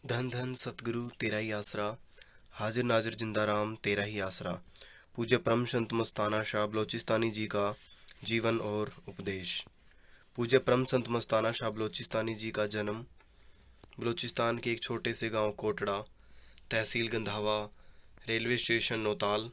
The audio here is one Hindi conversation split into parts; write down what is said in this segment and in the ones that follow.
धन धन सतगुरु तेरा ही आसरा, हाजिर नाजिर जिंदा राम तेरा ही आसरा। पूज्य परम संत मस्ताना शाह बलोचिस्तानी जी का जीवन और उपदेश। पूज्य परम संत मस्ताना शाह बलोचिस्तानी जी का जन्म बलोचिस्तान के एक छोटे से गांव कोटड़ा, तहसील गंधावा, रेलवे स्टेशन नौताल,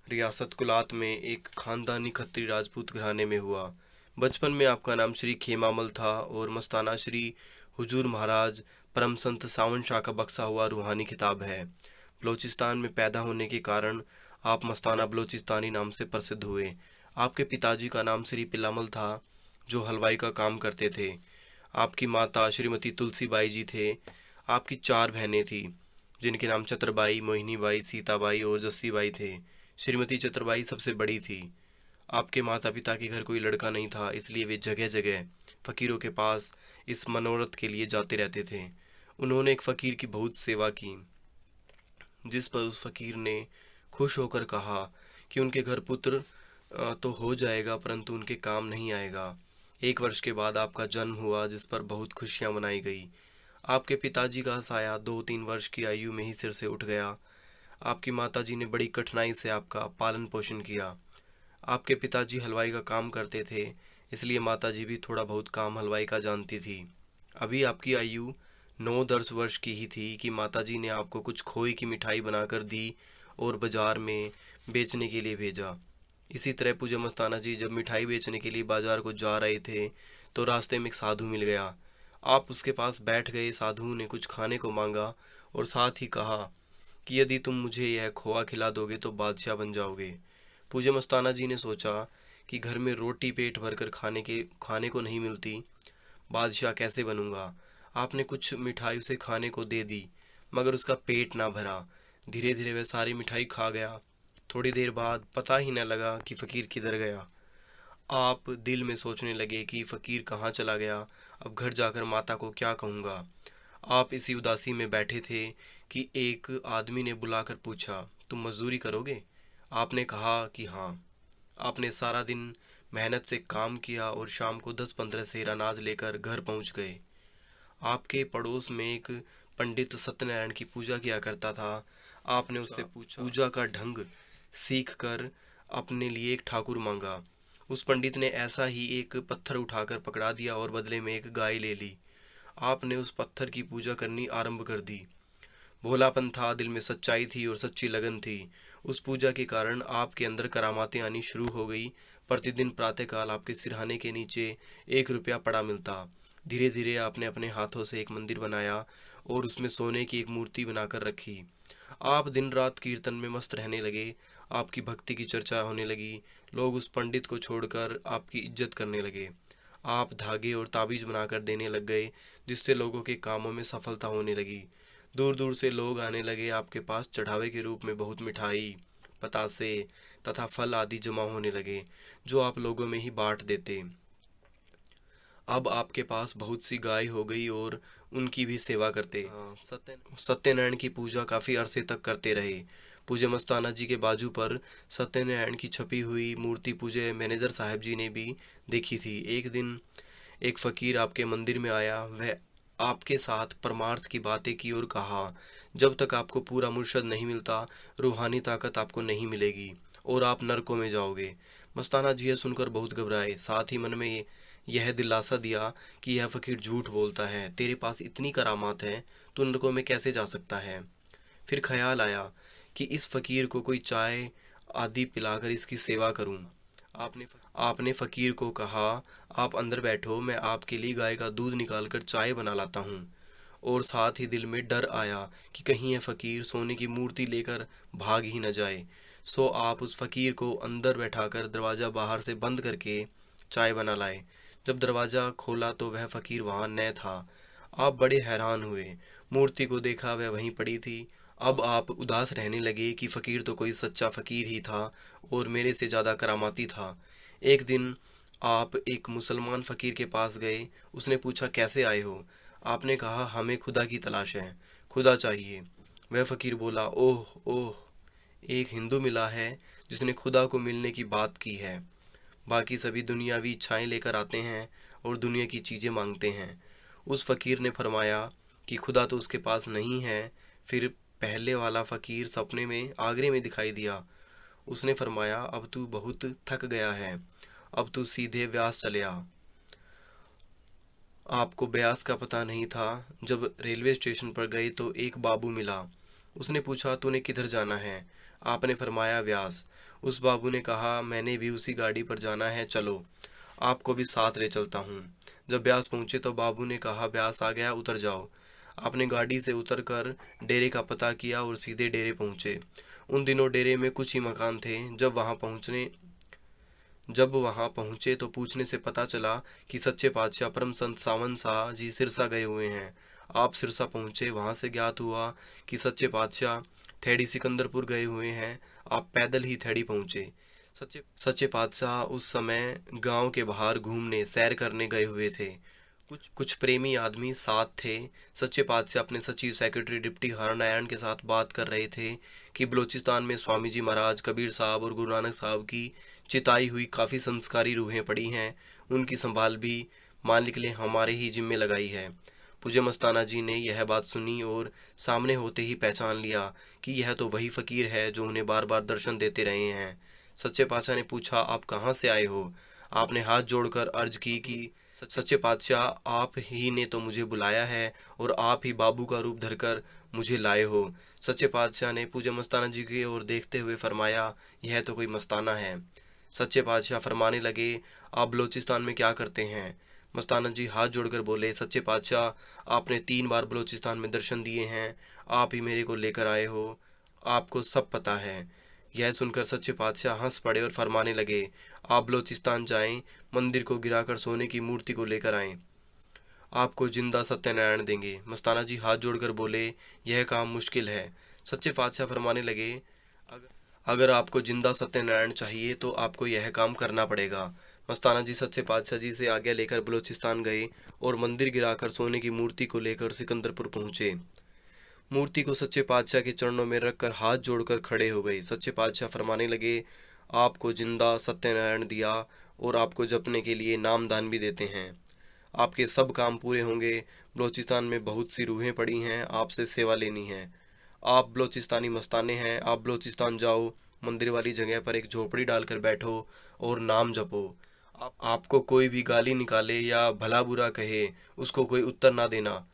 रियासत कुलात में एक खानदानी खत्री राजपूत घराने में हुआ। बचपन में आपका नाम श्री खेमामल था और मस्ताना श्री हुजूर महाराज परम संत सावन शाह का बख्शा हुआ रूहानी खिताब है। बलोचिस्तान में पैदा होने के कारण आप मस्ताना बलोचिस्तानी नाम से प्रसिद्ध हुए। आपके पिताजी का नाम श्री पिलामल था, जो हलवाई का काम करते थे। आपकी माता श्रीमती तुलसीबाई जी थे। आपकी 4 बहनें थीं, जिनके नाम चतरबाई, मोहिनीबाई, सीताबाई और जस्सीबाई थे। श्रीमती चतरबाई सबसे बड़ी थी। आपके माता पिता के घर कोई लड़का नहीं था, इसलिए वे जगह जगह फकीरों के पास इस मनोरथ के लिए जाते रहते थे। उन्होंने एक फकीर की बहुत सेवा की, जिस पर उस फकीर ने खुश होकर कहा कि उनके घर पुत्र तो हो जाएगा, परंतु उनके काम नहीं आएगा। 1 वर्ष के बाद आपका जन्म हुआ, जिस पर बहुत खुशियां मनाई गई। आपके पिताजी का साया 2-3 वर्ष की आयु में ही सिर से उठ गया। आपकी माताजी ने बड़ी कठिनाई से आपका पालन पोषण किया। आपके पिताजी हलवाई का काम करते थे, इसलिए माताजी भी थोड़ा बहुत काम हलवाई का जानती थी। अभी आपकी आयु 9-10 वर्ष की ही थी कि माताजी ने आपको कुछ खोए की मिठाई बनाकर दी और बाजार में बेचने के लिए भेजा। इसी तरह पूज्य मस्ताना जी जब मिठाई बेचने के लिए बाजार को जा रहे थे, तो रास्ते में एक साधु मिल गया। आप उसके पास बैठ गए। साधु ने कुछ खाने को मांगा और साथ ही कहा कि यदि तुम मुझे यह खोआ खिला दोगे तो बादशाह बन जाओगे। पूज्य मस्ताना जी ने सोचा कि घर में रोटी पेट भरकर खाने को नहीं मिलती, बादशाह कैसे बनूंगा। आपने कुछ मिठाई उसे खाने को दे दी, मगर उसका पेट ना भरा। धीरे धीरे वह सारी मिठाई खा गया। थोड़ी देर बाद पता ही न लगा कि फकीर किधर गया। आप दिल में सोचने लगे कि फकीर कहाँ चला गया, अब घर जाकर माता को क्या कहूँगा। आप इसी उदासी में बैठे थे कि एक आदमी ने बुलाकर पूछा, तुम मजदूरी करोगे? आपने कहा कि हाँ। आपने सारा दिन मेहनत से काम किया और शाम को 10-15 सेर अनाज लेकर घर पहुंच गए। आपके पड़ोस में एक पंडित सत्यनारायण की पूजा किया करता था। आपने उससे पूछा, पूजा का ढंग सीख कर अपने लिए एक ठाकुर मांगा। उस पंडित ने ऐसा ही एक पत्थर उठाकर पकड़ा दिया और बदले में एक गाय ले ली। आपने उस पत्थर की पूजा करनी आरंभ कर दी। भोलापन था, दिल में सच्चाई थी और सच्ची लगन थी। उस पूजा के कारण आपके अंदर करामातें आनी शुरू हो गई। प्रतिदिन प्रातःकाल आपके सिरहाने के नीचे 1 रुपया पड़ा मिलता। धीरे धीरे आपने अपने हाथों से एक मंदिर बनाया और उसमें सोने की एक मूर्ति बनाकर रखी। आप दिन रात कीर्तन में मस्त रहने लगे। आपकी भक्ति की चर्चा होने लगी। लोग उस पंडित को छोड़कर आपकी इज्जत करने लगे। आप धागे और ताबीज बनाकर देने लग गए, जिससे लोगों के कामों में सफलता होने लगी। दूर दूर से लोग आने लगे। आपके पास चढ़ावे के रूप में बहुत मिठाई, पतासे तथा फल आदि जमा होने लगे, जो आप लोगों में ही बांट देते। अब आपके पास बहुत सी गाय हो गई और उनकी भी सेवा करते। सत्यनारायण की पूजा काफी अरसे तक करते रहे। पूज्य मस्ताना जी के बाजू पर सत्यनारायण की छपी हुई मूर्ति पूज्य मैनेजर साहब जी ने भी देखी थी। एक दिन एक फकीर आपके मंदिर में आया। वह आपके साथ परमार्थ की बातें की और कहा, जब तक आपको पूरा मुर्शद नहीं मिलता, रूहानी ताकत आपको नहीं मिलेगी और आप नरकों में जाओगे। मस्ताना जी यह सुनकर बहुत घबराए। साथ ही मन में यह दिलासा दिया कि यह फकीर झूठ बोलता है। तेरे पास इतनी करामात है, तो नरकों में कैसे जा सकता है। फिर ख्याल आया कि इस फकीर को कोई चाय आदि पिलाकर इसकी सेवा करूं। आपने फकीर को कहा, आप अंदर बैठो, मैं आपके लिए गाय का दूध निकालकर चाय बना लाता हूँ। और साथ ही दिल में डर आया कि कहीं यह फकीर सोने की मूर्ति लेकर भाग ही न जाए। सो आप उस फकीर को अंदर बैठाकर दरवाज़ा बाहर से बंद करके चाय बना लाए। जब दरवाज़ा खोला तो वह फकीर वहाँ न था। आप बड़े हैरान हुए। मूर्ति को देखा, वह वहीं पड़ी थी। अब आप उदास रहने लगे कि फकीर तो कोई सच्चा फकीर ही था और मेरे से ज़्यादा करामाती था। एक दिन आप एक मुसलमान फकीर के पास गए। उसने पूछा, कैसे आए हो? आपने कहा, हमें खुदा की तलाश है, खुदा चाहिए। वह फकीर बोला, ओह ओह, एक हिंदू मिला है जिसने खुदा को मिलने की बात की है। बाकी सभी दुनियावी इच्छाएं लेकर आते हैं और दुनिया की चीज़ें मांगते हैं। उस फकीर ने फरमाया कि खुदा तो उसके पास नहीं है। फिर पहले वाला फ़कीर सपने में आगरे में दिखाई दिया। उसने फरमाया, अब तू बहुत थक गया है, अब तू सीधे ब्यास चले आ। आपको ब्यास का पता नहीं था। जब रेलवे स्टेशन पर गए तो एक बाबू मिला। उसने पूछा, तूने किधर जाना है? आपने फरमाया, ब्यास। उस बाबू ने कहा, मैंने भी उसी गाड़ी पर जाना है, चलो आपको भी साथ ले चलता हूँ। जब ब्यास पहुँचे तो बाबू ने कहा, ब्यास आ गया, उतर जाओ। आपने गाड़ी से उतरकर डेरे का पता किया और सीधे डेरे पहुँचे। उन दिनों डेरे में कुछ ही मकान थे। जब वहां पहुंचे तो पूछने से पता चला कि सच्चे पातशाह परम संत सावन शाह जी सिरसा गए हुए हैं। आप सिरसा पहुंचे, वहां से ज्ञात हुआ कि सच्चे पातशाह थेड़ी सिकंदरपुर गए हुए हैं। आप पैदल ही थेड़ी पहुंचे। सच्चे पातशाह उस समय गांव के बाहर घूमने सैर करने गए हुए थे। कुछ कुछ प्रेमी आदमी साथ थे। सच्चे पातशाह अपने सचिव सेक्रेटरी डिप्टी हरनारायण के साथ बात कर रहे थे कि बलूचिस्तान में स्वामी जी महाराज, कबीर साहब और गुरु नानक साहब की चिताई हुई काफ़ी संस्कारी रूहें पड़ी हैं। उनकी संभाल भी मालिक ने हमारे ही जिम्मे लगाई है। पूज्य मस्ताना जी ने यह बात सुनी और सामने होते ही पहचान लिया कि यह तो वही फ़कीर है जो उन्हें बार बार दर्शन देते रहे हैं। सच्चे पातशाह ने पूछा, आप कहाँ से आए हो? आपने हाथ जोड़कर अर्ज की कि सच्चे पातशाह, आप ही ने तो मुझे बुलाया है और आप ही बाबू का रूप धरकर मुझे लाए हो। सच्चे पातशाह ने पूज्य मस्ताना जी की ओर देखते हुए फरमाया, यह तो कोई मस्ताना है। सच्चे पातशाह फरमाने लगे, आप बलूचिस्तान में क्या करते हैं? मस्ताना जी हाथ जोड़कर बोले, सच्चे पातशाह, आपने 3 बार बलूचिस्तान में दर्शन दिए हैं, आप ही मेरे को लेकर आए हो, आपको सब पता है। यह सुनकर सच्चे पातशाह हंस पड़े और फरमाने लगे, आप बलूचिस्तान जाएं, मंदिर को गिराकर सोने की मूर्ति को लेकर आएं, आपको जिंदा सत्यनारायण देंगे। मस्ताना जी हाथ जोड़कर बोले, यह काम मुश्किल है। सच्चे पातशाह फरमाने लगे, अगर आपको जिंदा सत्यनारायण चाहिए तो आपको यह काम करना पड़ेगा। मस्ताना जी सच्चे पातशाह जी से आज्ञा लेकर बलूचिस्तान गए और मंदिर गिराकर सोने की मूर्ति को लेकर सिकंदरपुर पहुंचे। मूर्ति को सच्चे पातशाह के चरणों में रखकर हाथ जोड़कर खड़े हो गए। सच्चे पातशाह फरमाने लगे, आपको जिंदा सत्यनारायण दिया और आपको जपने के लिए नामदान भी देते हैं। आपके सब काम पूरे होंगे। बलूचिस्तान में बहुत सी रूहें पड़ी हैं, आपसे सेवा लेनी है। आप बलूचिस्तानी मस्ताने हैं, आप बलूचिस्तान जाओ, मंदिर वाली जगह पर एक झोपड़ी डालकर बैठो और नाम जपो। आपको कोई भी गाली निकाले या भला बुरा कहे, उसको कोई उत्तर ना देना।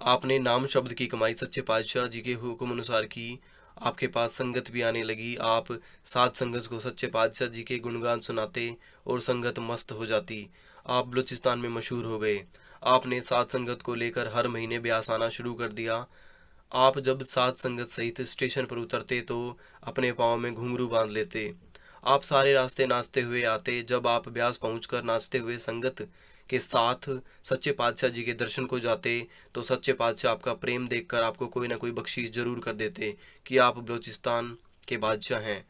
आपने नाम शब्द की कमाई सच्चे पातशाह जी के हुक्म अनुसार की। आपके पास संगत भी आने लगी। आप साध संगत को सच्चे पातशाह जी के गुणगान सुनाते और संगत मस्त हो जाती। आप बलूचिस्तान में मशहूर हो गए। आपने साध संगत को लेकर हर महीने ब्यास आना शुरू कर दिया। आप जब साध संगत सहित स्टेशन पर उतरते तो अपने पाँव में घुंघरू बांध लेते। आप सारे रास्ते नाचते हुए आते। जब आप ब्यास पहुंचकर नाचते हुए संगत के साथ सच्चे पातशाह जी के दर्शन को जाते तो सच्चे पातशाह आपका प्रेम देखकर आपको कोई ना कोई बख्शीश जरूर कर देते कि आप बलूचिस्तान के बादशाह हैं।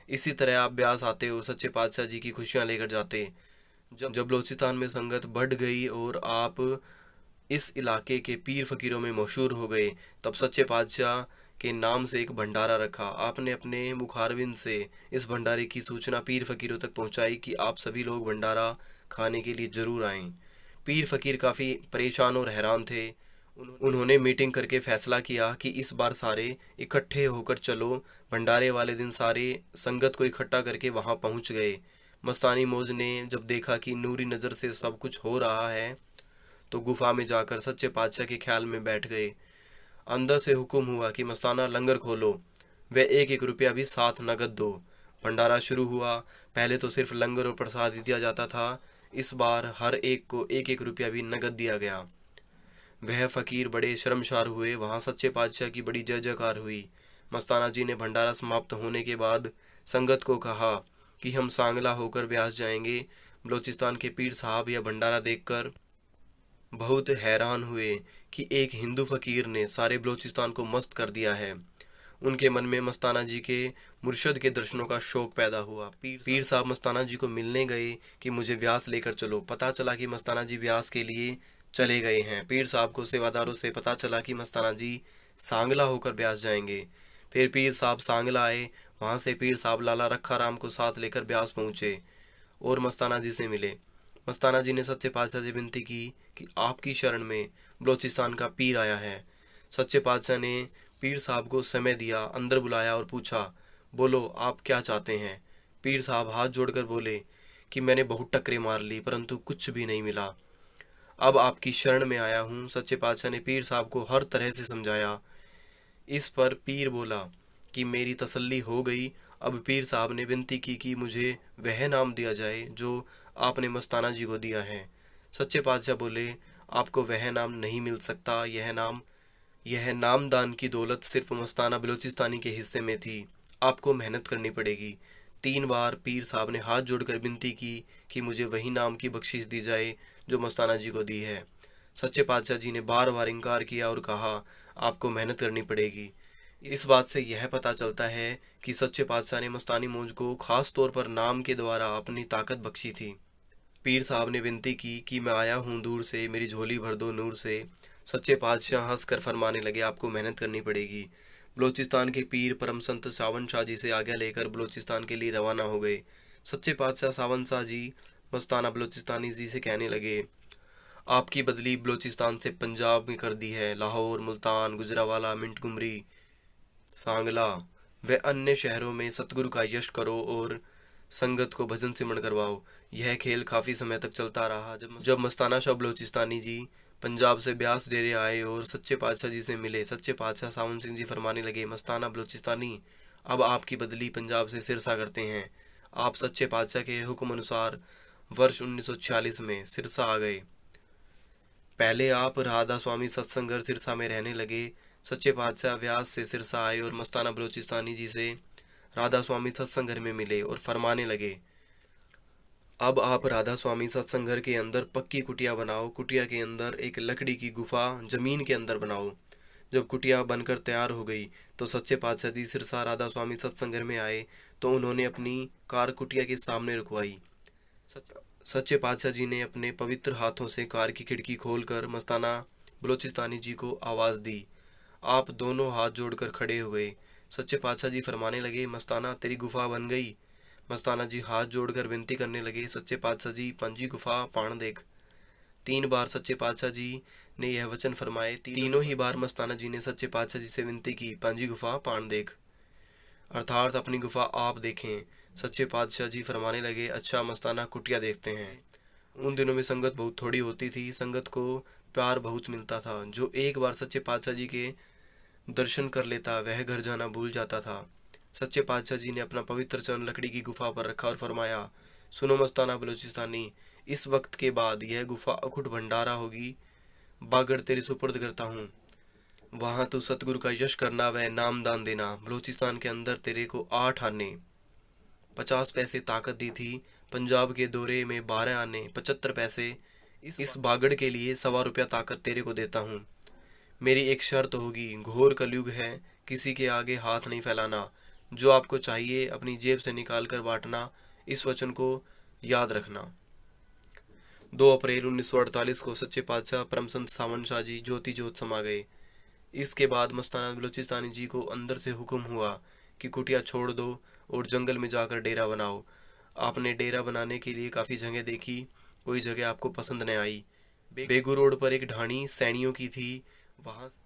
इसी तरह आप ब्यास आते हो, सच्चे पातशाह जी की खुशियां लेकर जाते। जब बलूचिस्तान में संगत बढ़ गई और आप इस इलाके के पीर फकीरों में मशहूर हो गए, तब सच्चे पातशाह के नाम से एक भंडारा रखा। आपने अपने मुखारबिंद से इस भंडारे की सूचना पीर फकीरों तक पहुंचाई कि आप सभी लोग भंडारा खाने के लिए जरूर आएं। पीर फकीर काफ़ी परेशान और हैरान थे। उन्होंने मीटिंग करके फैसला किया कि इस बार सारे इकट्ठे होकर चलो। भंडारे वाले दिन सारे संगत को इकट्ठा करके वहां पहुंच गए। मस्तानी मौज ने जब देखा कि नूरी नज़र से सब कुछ हो रहा है तो गुफा में जाकर सच्चे पातशाह के ख्याल में बैठ गए। अंदर से हुक्म हुआ कि मस्ताना लंगर खोलो, वे 1-1 रुपया भी साथ नगद दो। भंडारा शुरू हुआ। पहले तो सिर्फ लंगर और प्रसाद ही दिया जाता था, इस बार हर एक को 1-1 रुपया भी नगद दिया गया। वह फकीर बड़े शर्मसार हुए। वहां सच्चे पातशाह की बड़ी जय जयकार हुई। मस्ताना जी ने भंडारा समाप्त होने के बाद संगत को कहा कि हम सांगला होकर ब्यास जाएंगे। बलूचिस्तान के पीर साहब यह भंडारा देखकर बहुत हैरान हुए कि एक हिंदू फकीर ने सारे बलूचिस्तान को मस्त कर दिया है। उनके मन में मस्ताना जी के मुर्शद के दर्शनों का शौक पैदा हुआ। पीर साहब मस्ताना जी को मिलने गए कि मुझे व्यास लेकर चलो। पता चला कि मस्ताना जी व्यास के लिए चले गए हैं। पीर साहब को सेवादारों से पता चला कि मस्ताना जी सांगला होकर ब्यास जाएंगे। फिर पीर साहब सांगला आए। वहां से पीर साहब लाला रखा राम को साथ लेकर ब्यास पहुंचे और मस्ताना जी से मिले। मस्ताना जी ने सच्चे पातशाह से विनती की कि आपकी शरण में बलोचिस्तान का पीर आया है। सच्चे पातशाह ने पीर साहब को समय दिया, अंदर बुलाया और पूछा, बोलो आप क्या चाहते हैं। पीर साहब हाथ जोड़कर बोले कि मैंने बहुत टकरे मार ली परंतु कुछ भी नहीं मिला, अब आपकी शरण में आया हूँ। सच्चे पातशाह ने पीर साहब को हर तरह से समझाया। इस पर पीर बोला कि मेरी तसल्ली हो गई। अब पीर साहब ने विनती की कि मुझे वह नाम दिया जाए जो आपने मस्ताना जी को दिया है। सच्चे पातशाह बोले, आपको वह नाम नहीं मिल सकता। यह नामदान की दौलत सिर्फ मस्ताना बलूचिस्तानी के हिस्से में थी, आपको मेहनत करनी पड़ेगी। 3 बार पीर साहब ने हाथ जोड़कर विनती की कि मुझे वही नाम की बख्शिश दी जाए जो मस्ताना जी को दी है। सच्चे पातशाह जी ने बार बार इनकार किया और कहा, आपको मेहनत करनी पड़ेगी। इस बात से यह पता चलता है कि सच्चे पातशाह ने मस्तानी मौज को खास तौर पर नाम के द्वारा अपनी ताकत बख्शी थी। पीर साहब ने विनती की कि मैं आया हूँ दूर से, मेरी झोली भर दो नूर से। सच्चे पातशाह हंसकर फरमाने लगे, आपको मेहनत करनी पड़ेगी। बलूचिस्तान के पीर परम संत सावन शाह जी से आज्ञा लेकर बलूचिस्तान के लिए रवाना हो गए। सच्चे पातशाह सावन शाह जी मस्ताना बलूचिस्तानी जी से कहने लगे, आपकी बदली बलूचिस्तान से पंजाब में कर दी है। लाहौर, मुल्तान, गुजरावाला, मिंटगुमरी, सांगला व अन्य शहरों में सतगुरु का यश करो और संगत को भजन सिमरण करवाओ। यह खेल काफ़ी समय तक चलता रहा। जब मस्ताना शाह बलूचिस्तानी जी पंजाब से ब्यास डेरे आए और सच्चे पातशाह जी से मिले, सच्चे पातशाह सावन सिंह जी फरमाने लगे, मस्ताना बलूचिस्तानी अब आपकी बदली पंजाब से सिरसा करते हैं। आप सच्चे पातशाह के हुक्म अनुसार वर्ष 1946 में सिरसा आ गए। पहले आप राधा स्वामी सत्संगर सिरसा में रहने लगे। सच्चे पातशाह व्यास से सिरसा आए और मस्ताना बलूचिस्तानी जी से राधा स्वामी सत्संगर में मिले और फरमाने लगे, अब आप राधा स्वामी सत्संगर के अंदर पक्की कुटिया बनाओ। कुटिया के अंदर एक लकड़ी की गुफा जमीन के अंदर बनाओ। जब कुटिया बनकर तैयार हो गई तो सच्चे पातशाह जी सिरसा राधा स्वामी सत्संगर में आए तो उन्होंने अपनी कार कुटिया के सामने रुकवाई। सच्चे पातशाह जी ने अपने पवित्र हाथों से कार की खिड़की खोलकर मस्ताना बलूचिस्तानी जी को आवाज़ दी। आप दोनों हाथ जोड़कर खड़े हुए। सच्चे पातशाह जी फरमाने लगे, मस्ताना तेरी गुफा बन गई। मस्ताना जी हाथ जोड़कर विनती करने लगे, सच्चे पातशाह जी पंजी गुफा पाण देख। 3 बार सच्चे पातशाह जी ने यह वचन फरमाए। तीनों ही बार मस्ताना जी ने सच्चे पातशाह जी से विनती की, पंजी गुफा पाण देख, अर्थात अपनी गुफा आप देखें। सच्चे पातशाह जी फरमाने लगे, अच्छा मस्ताना कुटिया देखते हैं। उन दिनों में संगत बहुत थोड़ी होती थी, संगत को प्यार बहुत मिलता था। जो एक बार सच्चे पातशाह जी के दर्शन कर लेता वह घर जाना भूल जाता था। सच्चे पातशाह जी ने अपना पवित्र चरण लकड़ी की गुफा पर रखा और फरमाया, सुनो मस्ताना बलूचिस्तानी, इस वक्त के बाद यह गुफा अखुट भंडारा होगी। बागड़ तेरे सुपुर्द करता हूँ, वहाँ तू सतगुरु का यश करना व नामदान देना। बलूचिस्तान के अंदर तेरे को 8 आने 50 पैसे ताकत दी थी। पंजाब के दौरे में 12 आने 75 पैसे। इस बागड़ के लिए ₹1.25 ताकत तेरे को देता हूँ। मेरी एक शर्त होगी, घोर कलयुग है, किसी के आगे हाथ नहीं फैलाना। जो आपको चाहिए अपनी जेब से निकाल कर बांटना। इस वचन को याद रखना। 2 अप्रैल 1948 को सच्चे पातशाह परम संत सावन शाह जी ज्योति ज्योत समा गए। इसके बाद मस्ताना बलूचिस्तानी जी को अंदर से हुक्म हुआ कि कुटिया छोड़ दो और जंगल में जाकर डेरा बनाओ। आपने डेरा बनाने के लिए काफ़ी जगह देखी, कोई जगह आपको पसंद न आई। बेगू रोड पर एक ढाणी सैनियों की थी।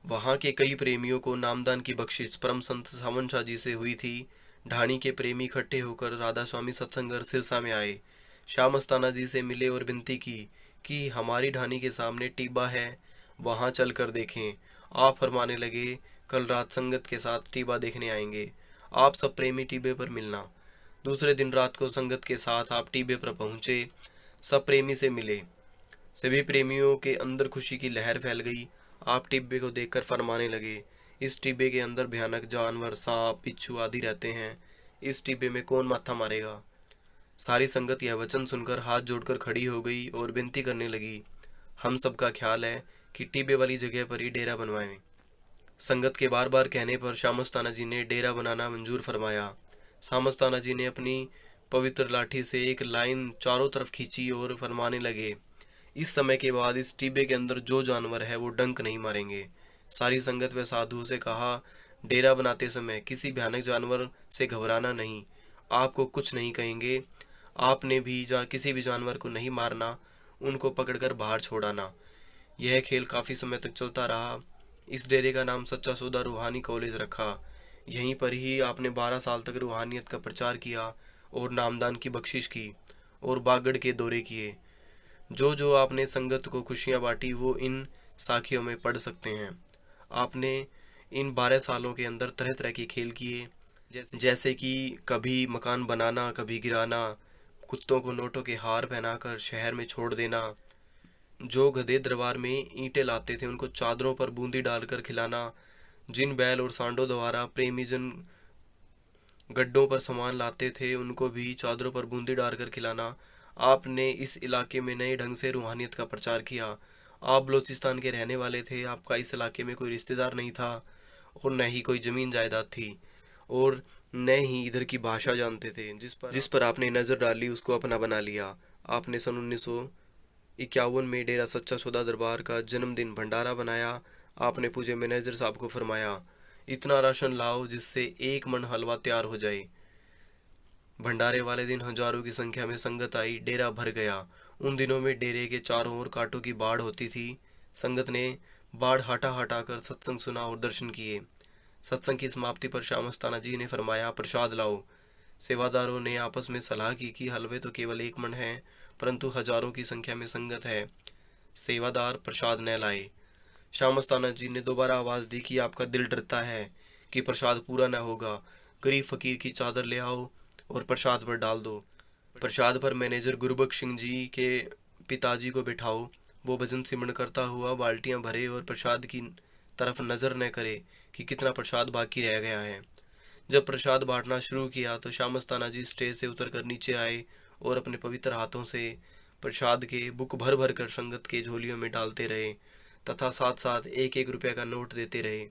वहाँ के कई प्रेमियों को नामदान की बख्शिश परम संत सावन शाह जी से हुई थी। ढाणी के प्रेमी इकट्ठे होकर राधा स्वामी सत्संगर सिरसा में आए। शाह मस्ताना जी से मिले और विनती की कि हमारी ढाणी के सामने टीबा है, वहाँ चल कर देखें। आप फरमाने लगे, कल रात संगत के साथ टीबा देखने आएंगे, आप सब प्रेमी टीबे पर मिलना। दूसरे दिन रात को संगत के साथ आप टीबे पर पहुँचे, सब प्रेमी से मिले। सभी प्रेमियों के अंदर खुशी की लहर फैल गई। आप टिब्बे को देखकर फरमाने लगे, इस टिब्बे के अंदर भयानक जानवर सांप बिच्छू आदि रहते हैं, इस टिब्बे में कौन माथा मारेगा। सारी संगत यह वचन सुनकर हाथ जोड़कर खड़ी हो गई और विनती करने लगी, हम सबका ख्याल है कि टिब्बे वाली जगह पर ही डेरा बनवाएं। संगत के बार बार कहने पर शाह मस्ताना जी ने डेरा बनाना मंजूर फरमाया। शाह मस्ताना जी ने अपनी पवित्र लाठी से एक लाइन चारों तरफ खींची और फरमाने लगे, इस समय के बाद इस टिब्बे के अंदर जो जानवर है वो डंक नहीं मारेंगे। सारी संगत व साधुओं से कहा, डेरा बनाते समय किसी भयानक जानवर से घबराना नहीं, आपको कुछ नहीं कहेंगे, आपने भी किसी भी जानवर को नहीं मारना, उनको पकड़कर बाहर छोड़ाना। यह खेल काफ़ी समय तक चलता रहा। इस डेरे का नाम सच्चा सौदा रूहानी कॉलेज रखा। यहीं पर ही आपने 12 साल तक रूहानियत का प्रचार किया और नामदान की बख्शिश की और बागड़ के दौरे किए। जो जो आपने संगत को खुशियाँ बांटी वो इन साखियों में पढ़ सकते हैं। आपने इन 12 सालों के अंदर तरह तरह के खेल किए, जैसे कि कभी मकान बनाना, कभी गिराना, कुत्तों को नोटों के हार पहनाकर शहर में छोड़ देना, जो गधे दरबार में ईंटें लाते थे उनको चादरों पर बूंदी डालकर खिलाना, जिन बैल और सांडों द्वारा प्रेमी जन गड्ढों पर सामान लाते थे उनको भी चादरों पर बूंदी डालकर खिलाना। आपने इस इलाके में नए ढंग से रूहानियत का प्रचार किया। आप बलूचिस्तान के रहने वाले थे, आपका इस इलाके में कोई रिश्तेदार नहीं था और न ही कोई ज़मीन जायदाद थी और न ही इधर की भाषा जानते थे। जिस पर आपने नज़र डाली उसको अपना बना लिया। आपने सन 1951 में डेरा सच्चा सौदा दरबार का जन्मदिन भंडारा बनाया। आपने पूजे मैनेजर साहब को फरमाया, इतना राशन लाओ जिससे 1 मन हलवा तैयार हो जाए। भंडारे वाले दिन हजारों की संख्या में संगत आई, डेरा भर गया। उन दिनों में डेरे के चारों ओर कांटों की बाढ़ होती थी। संगत ने बाढ़ हटा हटा कर सत्संग सुना और दर्शन किए। सत्संग की समाप्ति पर शाह मस्ताना जी ने फरमाया, प्रसाद लाओ। सेवादारों ने आपस में सलाह की कि हलवे तो केवल 1 मन है, परंतु हजारों की संख्या में संगत है, सेवादार प्रसाद न लाए। शाह मस्ताना जी ने दोबारा आवाज़ दी कि आपका दिल डरता है कि प्रसाद पूरा न होगा, गरीब फकीर की चादर ले आओ और प्रसाद पर डाल दो। प्रसाद पर मैनेजर गुरबख्श सिंह जी के पिताजी को बिठाओ। वो भजन सिमरन करता हुआ बाल्टियां भरे और प्रसाद की तरफ नज़र न करे कि कितना प्रसाद बाकी रह गया है। जब प्रसाद बांटना शुरू किया तो शाह मस्ताना जी स्टेज से उतरकर नीचे आए और अपने पवित्र हाथों से प्रसाद के बुक भर भर कर संगत के झोलियों में डालते रहे तथा साथ साथ 1-1 रुपये का नोट देते रहे।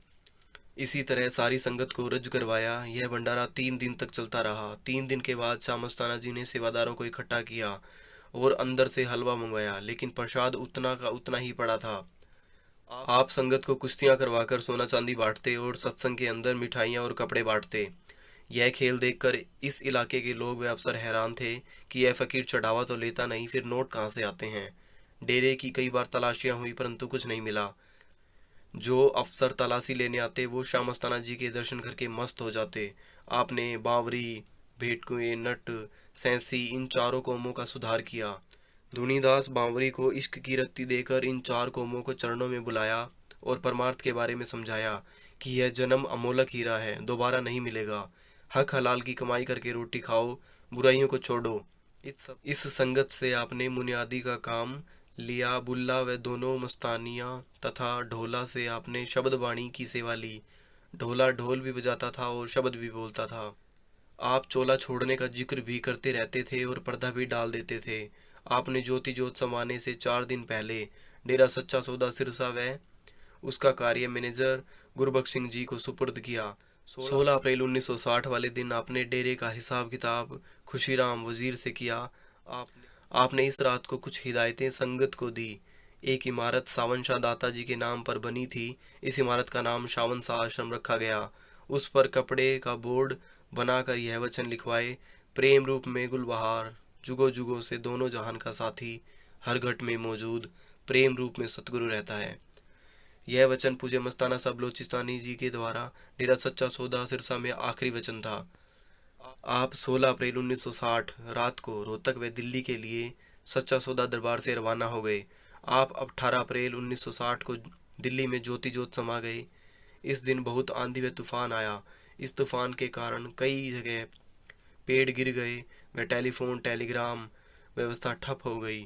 इसी तरह सारी संगत को रज करवाया। यह भंडारा 3 दिन तक चलता रहा। 3 दिन के बाद शाह मस्ताना जी ने सेवादारों को इकट्ठा किया और अंदर से हलवा मंगवाया, लेकिन प्रसाद उतना का उतना ही पड़ा था। आप संगत को कुश्तियां करवाकर सोना चांदी बांटते और सत्संग के अंदर मिठाइयाँ और कपड़े बांटते। यह खेल देखकर इस इलाके के लोग व अफसर हैरान थे कि यह फकीर चढ़ावा तो लेता नहीं, फिर नोट कहाँ से आते हैं। डेरे की कई बार तलाशियां हुई परंतु कुछ नहीं मिला। जो अफसर तलाशी लेने आते वो शाह मस्ताना जी के दर्शन करके मस्त हो जाते। आपने बावरी, भेटकुए, नट, सैंसी इन चारों कौमों का सुधार किया। धुनीदास बावरी को इश्क की रत्ती देकर इन 4 कौमों को चरणों में बुलाया और परमार्थ के बारे में समझाया कि यह जन्म अमोलक हीरा है, दोबारा नहीं मिलेगा। हक हलाल की कमाई करके रोटी खाओ, बुराइयों को छोड़ो। इस संगत से आपने मुनियादी का काम लिया। बुल्ला व दोनों मस्तानियाँ तथा ढोला से आपने शब्द वाणी की सेवा ली। ढोला ढोल भी बजाता था और शब्द भी बोलता था। आप चोला छोड़ने का जिक्र भी करते रहते थे और पर्दा भी डाल देते थे। आपने ज्योति ज्योत समाने से 4 दिन पहले डेरा सच्चा सौदा सिरसा व उसका कार्य मैनेजर गुरबख्श सिंह जी को सुपुर्द किया। 16 अप्रैल 1960 वाले दिन आपने डेरे का हिसाब किताब खुशीराम वजीर से किया। आपने इस रात को कुछ हिदायतें संगत को दी। एक इमारत सावन शाह दाता जी के नाम पर बनी थी। इस इमारत का नाम सावन शाह आश्रम रखा गया। उस पर कपड़े का बोर्ड बनाकर यह वचन लिखवाए, प्रेम रूप में गुलबहार, जुगो जुगो से दोनों जहान का साथी, हर घट में मौजूद, प्रेम रूप में सतगुरु रहता है। यह वचन पूज्य मस्ताना साहब बलोचिस्तानी जी के द्वारा डेरा सच्चा सौदा सिरसा में आखिरी वचन था। आप 16 अप्रैल 1960 रात को रोहतक व दिल्ली के लिए सच्चा सौदा दरबार से रवाना हो गए। आप 18 अप्रैल 1960 को दिल्ली में ज्योति ज्योत समा गए। इस दिन बहुत आंधी व तूफान आया। इस तूफान के कारण कई जगह पेड़ गिर गए व टेलीफोन टेलीग्राम व्यवस्था ठप हो गई।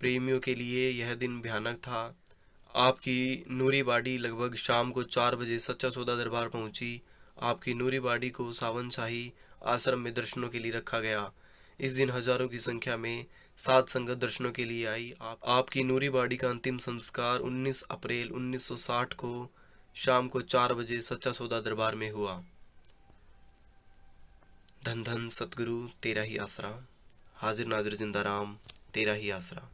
प्रेमियों के लिए यह दिन भयानक था। आपकी नूरी बाड़ी लगभग शाम को 4 बजे सच्चा सौदा दरबार पहुंची। आपकी नूरी बाड़ी को सावन शाही आश्रम में दर्शनों के लिए रखा गया। इस दिन हजारों की संख्या में साध संगत दर्शनों के लिए आई। आपकी नूरी बाड़ी का अंतिम संस्कार 19 अप्रैल 1960 को शाम को 4 बजे सच्चा सौदा दरबार में हुआ। धन धन सतगुरु तेरा ही आसरा, हाजिर नाजिर जिंदा राम तेरा ही आसरा।